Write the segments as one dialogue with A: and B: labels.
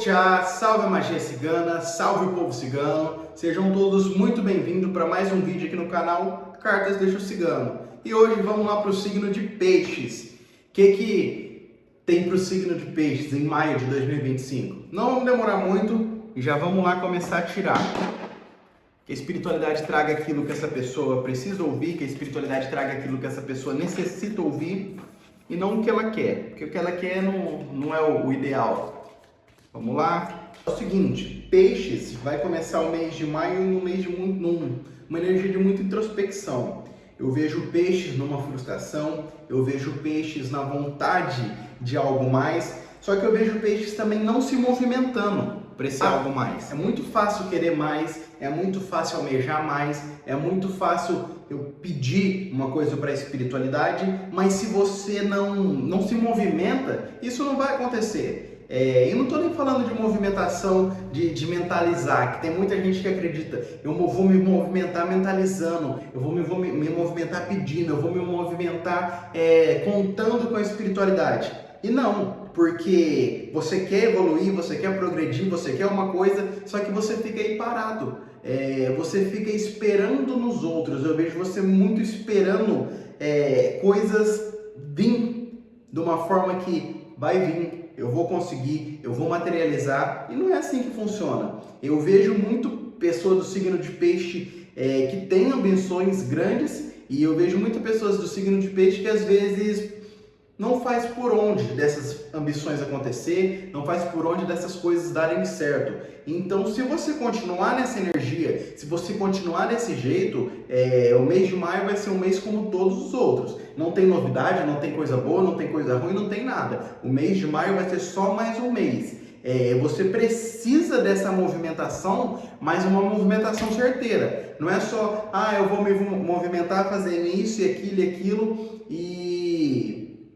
A: Tchá, salve a magia cigana, salve o povo cigano, sejam todos muito bem-vindos para mais um vídeo aqui no canal Cartas Deixa o Cigano. E hoje vamos lá para o signo de Peixes. O que tem para o signo de Peixes em maio de 2025? Não vamos demorar muito e já vamos lá começar a tirar. Que a espiritualidade traga aquilo que essa pessoa precisa ouvir, que a espiritualidade traga aquilo que essa pessoa necessita ouvir e não o que ela quer, porque o que ela quer não é o ideal. Vamos lá? É o seguinte, Peixes vai começar o mês de maio numa energia de muita introspecção. Eu vejo Peixes numa frustração, eu vejo Peixes na vontade de algo mais, só que eu vejo Peixes também não se movimentando para esse algo mais. É muito fácil querer mais, é muito fácil almejar mais, é muito fácil eu pedir uma coisa para a espiritualidade, mas se você não se movimenta, isso não vai acontecer. Eu não estou nem falando de movimentação, de mentalizar, que tem muita gente que acredita, eu vou me movimentar mentalizando, eu vou me movimentar pedindo, eu vou me movimentar contando com a espiritualidade. E não, porque você quer evoluir, você quer progredir, você quer uma coisa, só que você fica aí parado. Você fica esperando nos outros. Eu vejo você muito esperando coisas vir de uma forma que vai vir. Eu vou conseguir, eu vou materializar, e não é assim que funciona. Eu vejo muito pessoa do signo de peixe que tem ambições grandes, e eu vejo muitas pessoas do signo de peixe que às vezes não faz por onde dessas ambições acontecer, não faz por onde dessas coisas darem certo. Então, se você continuar nessa energia, se você continuar desse jeito, o mês de maio vai ser um mês como todos os outros. Não tem novidade, não tem coisa boa, não tem coisa ruim, não tem nada. O mês de maio vai ser só mais um mês. Você precisa dessa movimentação, mas uma movimentação certeira. Não é só, eu vou me movimentar fazendo isso e aquilo e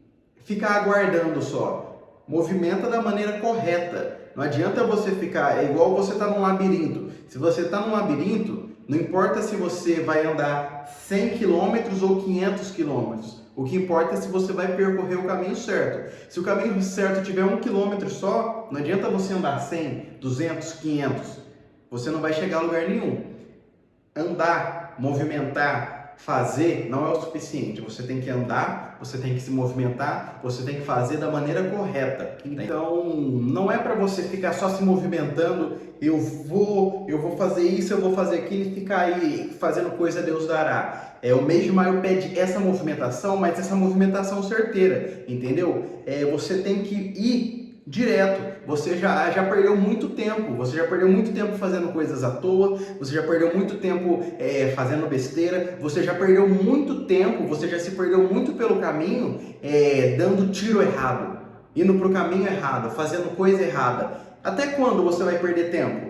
A: ficar aguardando só. Movimenta da maneira correta. Não adianta você ficar, igual você está num labirinto. Se você está num labirinto, não importa se você vai andar 100 km ou 500 km. O que importa é se você vai percorrer o caminho certo. Se o caminho certo tiver 1 km só, não adianta você andar 100, 200, 500. Você não vai chegar a lugar nenhum. Andar, movimentar, fazer não é o suficiente. Você tem que andar, você tem que se movimentar, você tem que fazer da maneira correta. Então, não é para você ficar só se movimentando, eu vou fazer isso, eu vou fazer aquilo e ficar aí fazendo coisa Deus dará. O mês de maio pede essa movimentação, mas essa movimentação certeira, entendeu? Você tem que ir direto. Você já perdeu muito tempo, você já perdeu muito tempo fazendo coisas à toa, você já perdeu muito tempo fazendo besteira, você já perdeu muito tempo, você já se perdeu muito pelo caminho dando tiro errado, indo para o caminho errado, fazendo coisa errada. Até quando você vai perder tempo?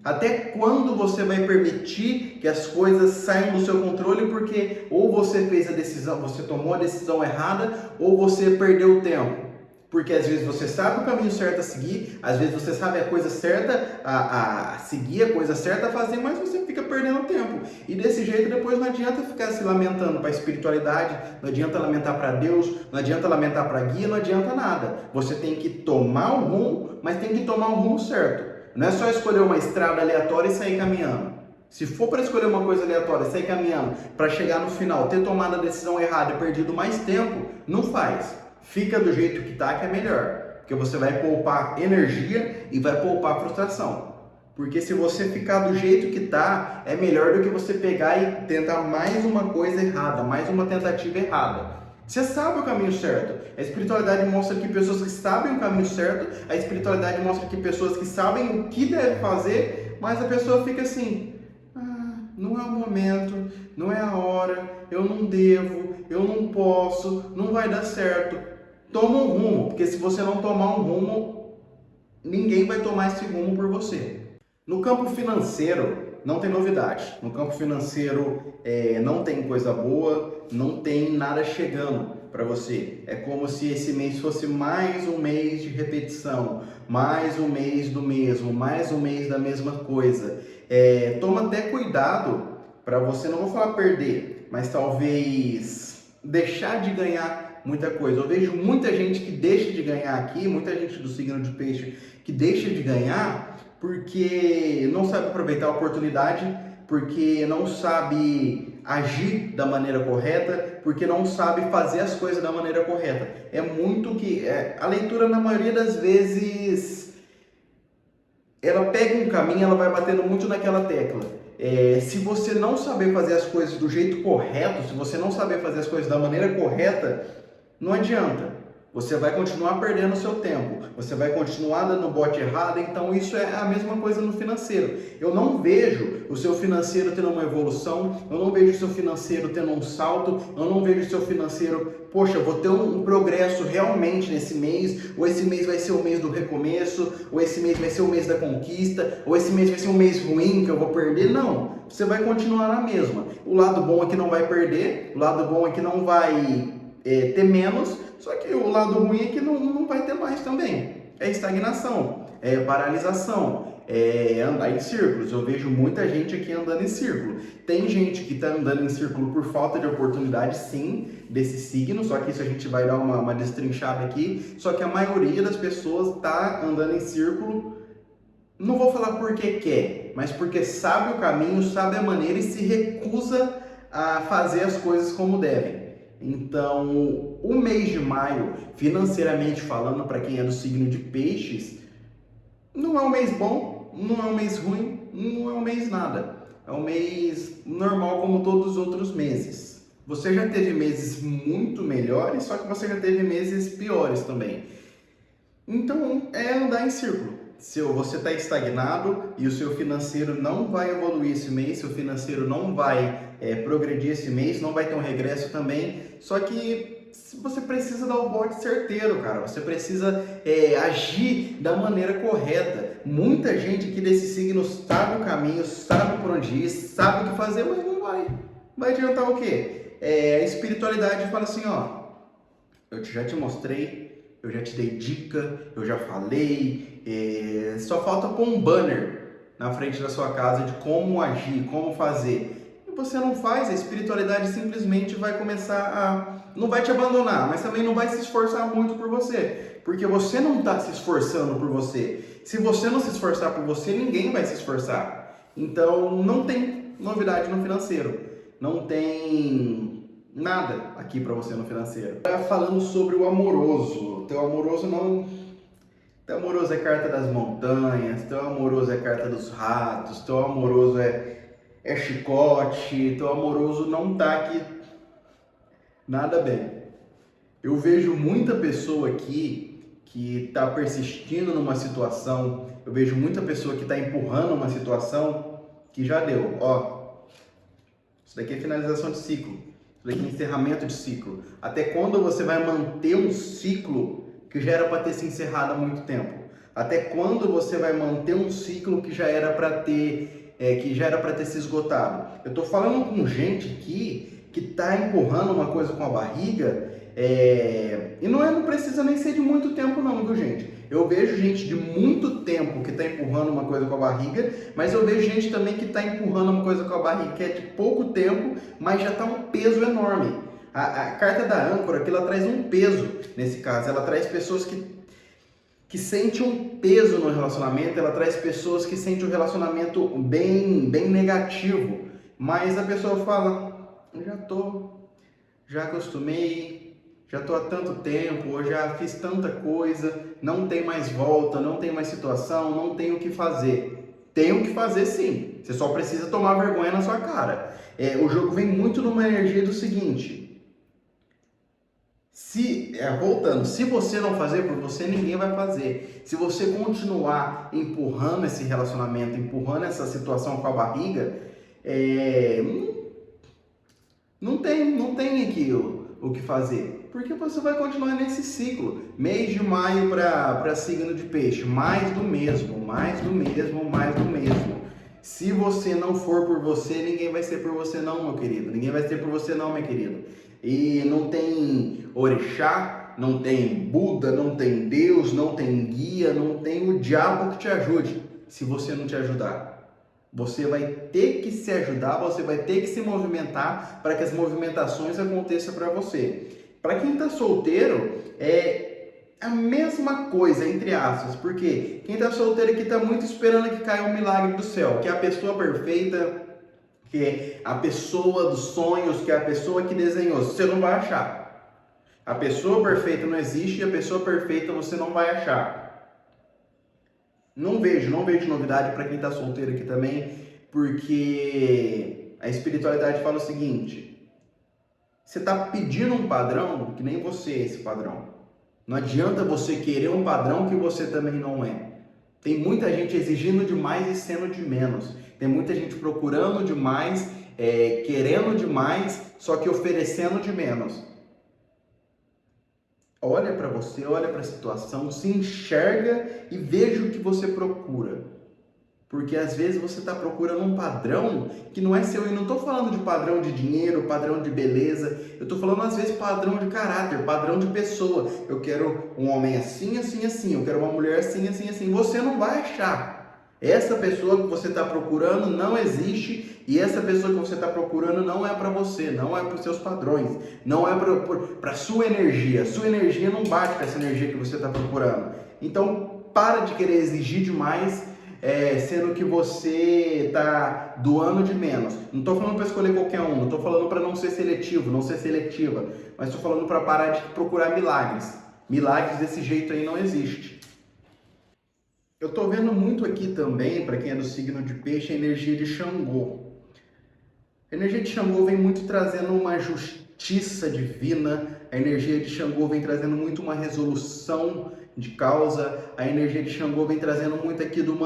A: Até quando você vai permitir que as coisas saiam do seu controle porque ou você fez a decisão, você tomou a decisão errada ou você perdeu o tempo? Porque às vezes você sabe o caminho certo a seguir, às vezes você sabe a coisa certa a seguir, a coisa certa a fazer, mas você fica perdendo tempo. E desse jeito depois não adianta ficar se lamentando para a espiritualidade, não adianta lamentar para Deus, não adianta lamentar para a guia, não adianta nada. Você tem que tomar o rumo, mas tem que tomar o rumo certo. Não é só escolher uma estrada aleatória e sair caminhando. Se for para escolher uma coisa aleatória e sair caminhando para chegar no final, ter tomado a decisão errada e perdido mais tempo, não faz. Fica do jeito que tá, que é melhor, porque você vai poupar energia e vai poupar frustração. Porque se você ficar do jeito que tá, é melhor do que você pegar e tentar mais uma coisa errada, mais uma tentativa errada. Você sabe o caminho certo. A espiritualidade mostra que pessoas que sabem o caminho certo, a espiritualidade mostra que pessoas que sabem o que deve fazer, mas a pessoa fica assim, não é o momento, não é a hora, eu não devo, eu não posso, não vai dar certo. Toma um rumo, porque se você não tomar um rumo, ninguém vai tomar esse rumo por você. No campo financeiro, não tem novidade. No campo financeiro, não tem coisa boa, não tem nada chegando para você. É como se esse mês fosse mais um mês de repetição, mais um mês do mesmo, mais um mês da mesma coisa. Toma até cuidado para você, não vou falar perder, mas talvez deixar de ganhar muita coisa. Eu vejo muita gente que deixa de ganhar aqui, muita gente do signo de peixe que deixa de ganhar porque não sabe aproveitar a oportunidade, porque não sabe agir da maneira correta, porque não sabe fazer as coisas da maneira correta. É muito que a leitura, na maioria das vezes, ela pega um caminho, ela vai batendo muito naquela tecla. Se você não saber fazer as coisas do jeito correto, se você não saber fazer as coisas da maneira correta, não adianta. Você vai continuar perdendo o seu tempo, você vai continuar dando bote errado, então isso é a mesma coisa no financeiro. Eu não vejo o seu financeiro tendo uma evolução, eu não vejo o seu financeiro tendo um salto, eu não vejo o seu financeiro, poxa, vou ter um progresso realmente nesse mês, ou esse mês vai ser o mês do recomeço, ou esse mês vai ser o mês da conquista, ou esse mês vai ser um mês ruim que eu vou perder. Não, você vai continuar na mesma. O lado bom é que não vai perder, o lado bom é que não vai ter menos, só que o lado ruim é que não vai ter mais também. É estagnação, é paralisação, é andar em círculos. Eu vejo muita gente aqui andando em círculo. Tem gente que está andando em círculo por falta de oportunidade, sim, desse signo, só que isso a gente vai dar uma destrinchada aqui. Só que a maioria das pessoas está andando em círculo, não vou falar porque quer, mas porque sabe o caminho, sabe a maneira e se recusa a fazer as coisas como devem. Então, o mês de maio, financeiramente falando, para quem é do signo de peixes, não é um mês bom, não é um mês ruim, não é um mês nada. É um mês normal como todos os outros meses. Você já teve meses muito melhores, só que você já teve meses piores também. Então, é andar em círculo. Se você está estagnado e o seu financeiro não vai evoluir esse mês, seu financeiro não vai progredir esse mês, não vai ter um regresso também, só que você precisa dar o bote certeiro, cara. Você precisa agir da maneira correta. Muita gente aqui desse signo sabe o caminho, sabe por onde ir, sabe o que fazer, mas não vai. Vai adiantar o quê? A espiritualidade fala assim, ó, eu já te mostrei, eu já te dei dica, eu já falei, só falta pôr um banner na frente da sua casa de como agir, como fazer. E você não faz, a espiritualidade simplesmente vai começar não vai te abandonar, mas também não vai se esforçar muito por você, porque você não está se esforçando por você. Se você não se esforçar por você, ninguém vai se esforçar. Então não tem novidade no financeiro, não tem nada aqui para você no financeiro. Falando sobre o amoroso, teu amoroso não... Teu amoroso é carta das montanhas, teu amoroso é carta dos ratos, teu amoroso é chicote, teu amoroso não tá aqui nada bem. Eu vejo muita pessoa aqui que está persistindo numa situação, eu vejo muita pessoa que está empurrando uma situação que já deu. Ó, isso daqui é finalização de ciclo, isso daqui é encerramento de ciclo. Até quando você vai manter um ciclo que já era para ter se encerrado há muito tempo? Até quando você vai manter um ciclo que já era para ter se esgotado? Eu estou falando com gente aqui que está empurrando uma coisa com a barriga, e não precisa nem ser de muito tempo não, viu gente? Eu vejo gente de muito tempo que está empurrando uma coisa com a barriga, mas eu vejo gente também que está empurrando uma coisa com a barriga que é de pouco tempo, mas já está um peso enorme. A carta da âncora aqui, ela traz um peso, nesse caso, ela traz pessoas que sentem um peso no relacionamento, ela traz pessoas que sentem um relacionamento bem negativo, mas a pessoa fala, já acostumei, já estou há tanto tempo, eu já fiz tanta coisa, não tem mais volta, não tem mais situação, não tenho o que fazer. Tem o que fazer sim, você só precisa tomar vergonha na sua cara. O jogo vem muito numa energia do seguinte, voltando, se você não fazer por você, ninguém vai fazer. Se você continuar empurrando esse relacionamento, empurrando essa situação com a barriga, não tem aqui o que fazer, porque você vai continuar nesse ciclo. Mês de maio para signo de peixe, mais do mesmo. Se você não for por você, ninguém vai ser por você não, meu querido. Ninguém vai ser por você não, minha querida. E não tem orixá, não tem Buda, não tem Deus, não tem guia, não tem o diabo que te ajude. Se você não te ajudar, você vai ter que se ajudar, você vai ter que se movimentar para que as movimentações aconteçam para você. Para quem está solteiro, é a mesma coisa, entre aspas, porque quem está solteiro aqui está muito esperando que caia um milagre do céu, que é a pessoa perfeita, que é a pessoa dos sonhos, que é a pessoa que desenhou. Você não vai achar. A pessoa perfeita não existe e a pessoa perfeita você não vai achar. Não vejo novidade para quem está solteiro aqui também, porque a espiritualidade fala o seguinte: você está pedindo um padrão que nem você é esse padrão. Não adianta você querer um padrão que você também não é. Tem muita gente exigindo demais e sendo de menos. Tem muita gente procurando demais, querendo demais, só que oferecendo de menos. Olha para você, olha para a situação, se enxerga e veja o que você procura. Porque às vezes você está procurando um padrão que não é seu. E não estou falando de padrão de dinheiro, padrão de beleza. Eu estou falando às vezes padrão de caráter, padrão de pessoa. Eu quero um homem assim, assim, assim. Eu quero uma mulher assim, assim, assim. Você não vai achar. Essa pessoa que você está procurando não existe. E essa pessoa que você está procurando não é para você, não é para os seus padrões, não é para a sua energia. Sua energia não bate com essa energia que você está procurando. Então, para de querer exigir demais, sendo que você está doando de menos. Não estou falando para escolher qualquer um, não estou falando para não ser seletivo, não ser seletiva, mas estou falando para parar de procurar milagres. Milagres desse jeito aí não existe. Eu estou vendo muito aqui também, para quem é do signo de peixe, a energia de Xangô. A energia de Xangô vem muito trazendo uma justiça divina, a energia de Xangô vem trazendo muito uma resolução de causa, a energia de Xangô vem trazendo muito aqui de um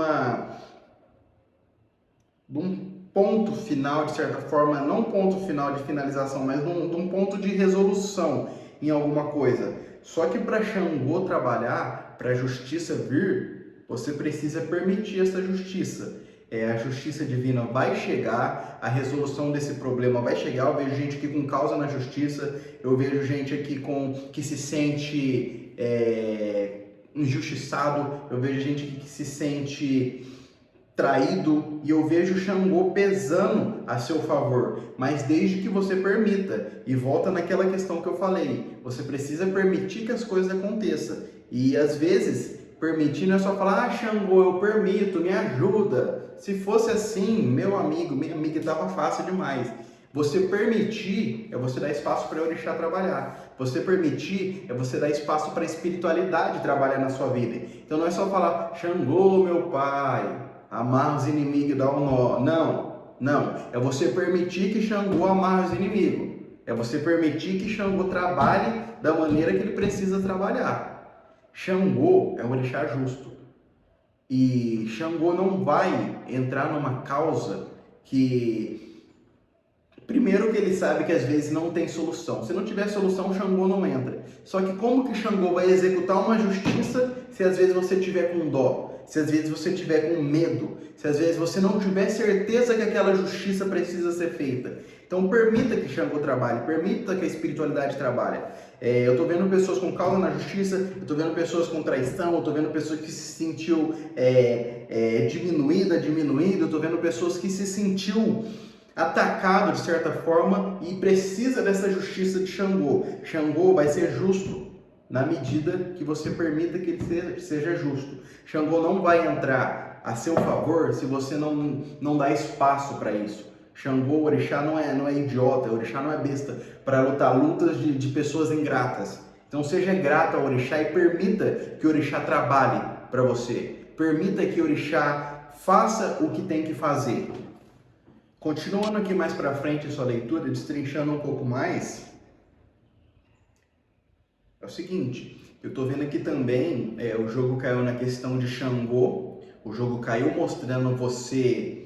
A: ponto final, de certa forma, não ponto final de finalização, mas de um ponto de resolução em alguma coisa. Só que para Xangô trabalhar, para a justiça vir, você precisa permitir essa justiça. A justiça divina vai chegar, a resolução desse problema vai chegar. Eu vejo gente aqui com causa na justiça, eu vejo gente aqui que se sente injustiçado, eu vejo gente aqui que se sente traído, e eu vejo Xangô pesando a seu favor, mas desde que você permita. E volta naquela questão que eu falei, você precisa permitir que as coisas aconteçam. E às vezes permitir não é só falar: Xangô, eu permito, me ajuda. Se fosse assim, meu amigo, minha amiga, estava fácil demais. Você permitir é você dar espaço para o orixá trabalhar. Você permitir é você dar espaço para a espiritualidade trabalhar na sua vida. Então não é só falar: Xangô, meu pai, amarra os inimigos e dá um nó. Não. É você permitir que Xangô amarre os inimigos. É você permitir que Xangô trabalhe da maneira que ele precisa trabalhar. Xangô é um orixá justo. E Xangô não vai entrar numa causa que... Primeiro que ele sabe que às vezes não tem solução. Se não tiver solução, Xangô não entra. Só que como que Xangô vai executar uma justiça se às vezes você tiver com dó? Se às vezes você tiver com medo? Se às vezes você não tiver certeza que aquela justiça precisa ser feita? Então permita que Xangô trabalhe, permita que a espiritualidade trabalhe. Eu estou vendo pessoas com causa na justiça, eu estou vendo pessoas com traição, eu estou vendo pessoas que se sentiu diminuído, eu estou vendo pessoas que se sentiu atacado de certa forma e precisa dessa justiça de Xangô. Xangô vai ser justo na medida que você permita que ele seja justo. Xangô não vai entrar a seu favor se você não dá espaço para isso. Xangô, o orixá não é idiota, o orixá não é besta para lutar lutas de pessoas ingratas. Então seja grato ao orixá e permita que o orixá trabalhe para você. Permita que o orixá faça o que tem que fazer. Continuando aqui mais para frente sua leitura, destrinchando um pouco mais, é o seguinte, eu estou vendo aqui também, o jogo caiu na questão de Xangô, o jogo caiu mostrando você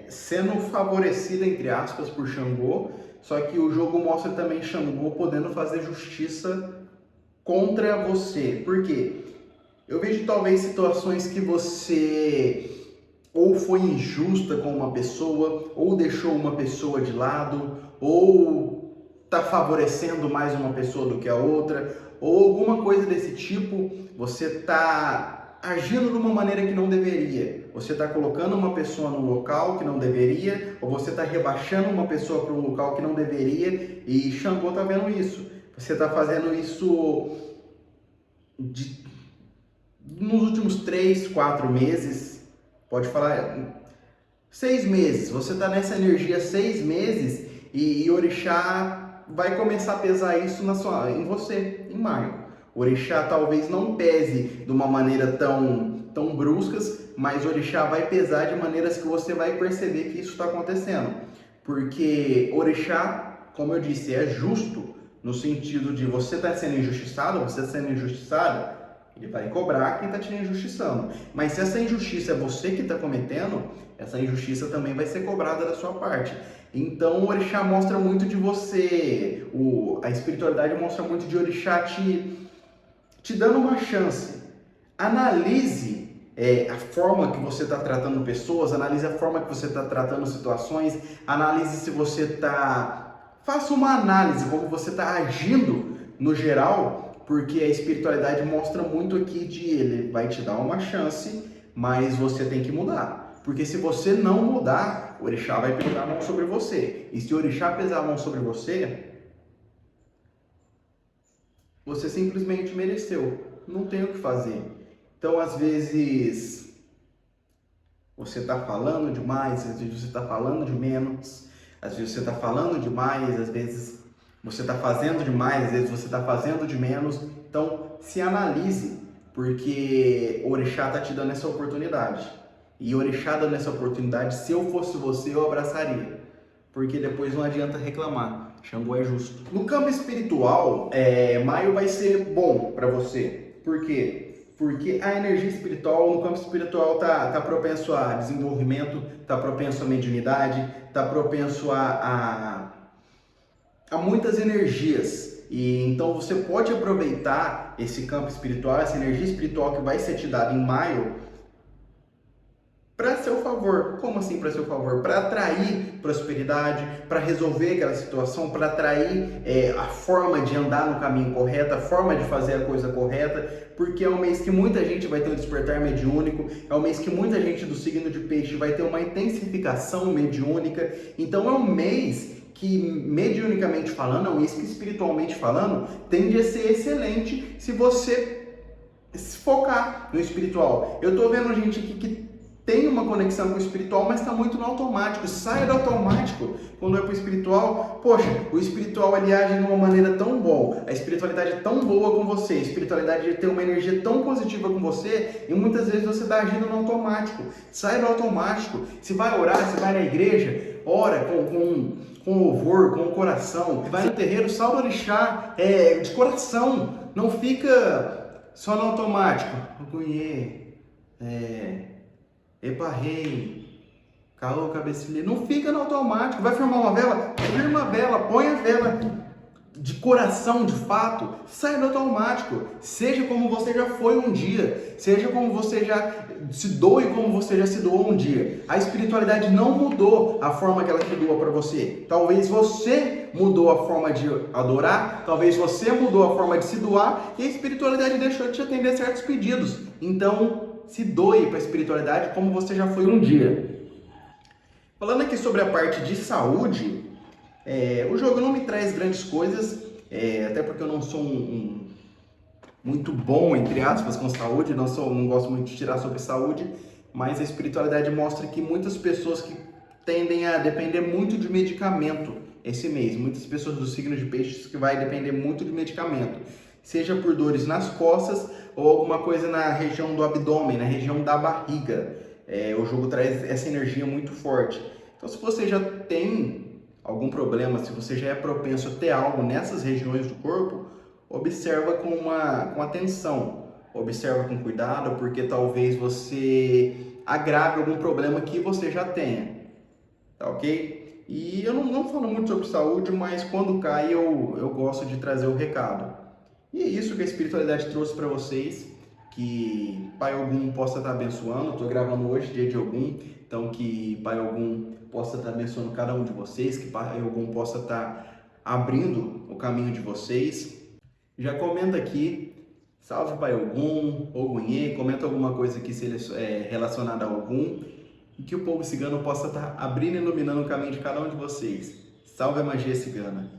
A: sendo favorecido, entre aspas, por Xangô, só que o jogo mostra também Xangô podendo fazer justiça contra você. Por quê? Eu vejo talvez situações que você ou foi injusta com uma pessoa, ou deixou uma pessoa de lado, ou está favorecendo mais uma pessoa do que a outra, ou alguma coisa desse tipo. Você está agindo de uma maneira que não deveria. Você está colocando uma pessoa no local que não deveria, ou você está rebaixando uma pessoa para um local que não deveria, e Xangô está vendo isso. Você está fazendo isso nos últimos 3, 4 meses, pode falar 6 meses, você está nessa energia 6 meses e Orixá vai começar a pesar isso em você, em maio. Orixá talvez não pese de uma maneira tão bruscas, mas Orixá vai pesar de maneiras que você vai perceber que isso está acontecendo. Porque Orixá, como eu disse, é justo no sentido de você está sendo injustiçado, você está sendo injustiçado, ele vai cobrar quem está te injustiçando. Mas se essa injustiça é você que está cometendo, essa injustiça também vai ser cobrada da sua parte. Então o Orixá mostra muito de você, a espiritualidade mostra muito de Orixá te dando uma chance. Analise a forma que você está tratando pessoas, analise a forma que você está tratando situações, analise se você está... Faça uma análise como você está agindo no geral, porque a espiritualidade mostra muito aqui de ele vai te dar uma chance, mas você tem que mudar. Porque se você não mudar, o Orixá vai pesar a mão sobre você. E se o Orixá pesar a mão sobre você, você simplesmente mereceu. Não tem o que fazer. Então, às vezes, você está falando demais, às vezes você está falando de menos, às vezes você está falando demais, às vezes você está fazendo demais, às vezes você está fazendo de menos. Então, se analise, porque o Orixá está te dando essa oportunidade. E o Orixá dando essa oportunidade, se eu fosse você, eu abraçaria. Porque depois não adianta reclamar. Xangô é justo. No campo espiritual, maio vai ser bom para você. Por quê? Porque a energia espiritual, no campo espiritual, tá propenso a desenvolvimento, tá propenso a mediunidade, tá propenso a muitas energias. E então você pode aproveitar esse campo espiritual, essa energia espiritual que vai ser te dada em maio, para seu favor. Como assim para seu favor? Para atrair prosperidade, para resolver aquela situação, para atrair a forma de andar no caminho correto, a forma de fazer a coisa correta, porque é um mês que muita gente vai ter um despertar mediúnico, é um mês que muita gente do signo de peixe vai ter uma intensificação mediúnica. Então é um mês que, mediunicamente falando, é um mês que, espiritualmente falando, tende a ser excelente se você se focar no espiritual. Eu tô vendo gente aqui que tem uma conexão com o espiritual, mas está muito no automático. Saia do automático quando é para o espiritual. Poxa, o espiritual ele age de uma maneira tão boa, a espiritualidade é tão boa com você, a espiritualidade tem uma energia tão positiva com você, e muitas vezes você está agindo no automático. Saia do automático. Se vai orar, se vai na igreja, ora com louvor, com o coração. Vai no terreiro, salva o Orixá de coração. Não fica só no automático. Eparrei, caô, cabecilha. Não fica no automático. Vai firmar uma vela? Firma a vela, põe a vela de coração, de fato. Sai do automático. Seja como você já foi um dia. Seja como você já se doe, como você já se doou um dia. A espiritualidade não mudou a forma que ela te doa para você. Talvez você mudou a forma de adorar, talvez você mudou a forma de se doar, e a espiritualidade deixou de te atender certos pedidos. Então, se doe para a espiritualidade como você já foi um dia. Falando aqui sobre a parte de saúde, o jogo não me traz grandes coisas, até porque eu não sou muito bom, entre aspas, com saúde, não gosto muito de tirar sobre saúde, mas a espiritualidade mostra que muitas pessoas que tendem a depender muito de medicamento esse mês, muitas pessoas do signo de peixes que vai depender muito de medicamento, seja por dores nas costas ou alguma coisa na região do abdômen, na região da barriga. O jogo traz essa energia muito forte. Então, se você já tem algum problema, se você já é propenso a ter algo nessas regiões do corpo, observa com atenção, observa com cuidado, porque talvez você agrave algum problema que você já tenha, tá ok? E eu não falo muito sobre saúde, mas quando cai eu gosto de trazer o recado. E é isso que a espiritualidade trouxe para vocês, que Pai Ogum possa estar abençoando. Estou gravando hoje, dia de Ogum, então que Pai Ogum possa estar abençoando cada um de vocês, que Pai Ogum possa estar abrindo o caminho de vocês. Já comenta aqui Salve Pai Ogum, Ogunhê, comenta alguma coisa que seja relacionada a Ogum e que o povo cigano possa estar abrindo e iluminando o caminho de cada um de vocês. Salve a magia cigana!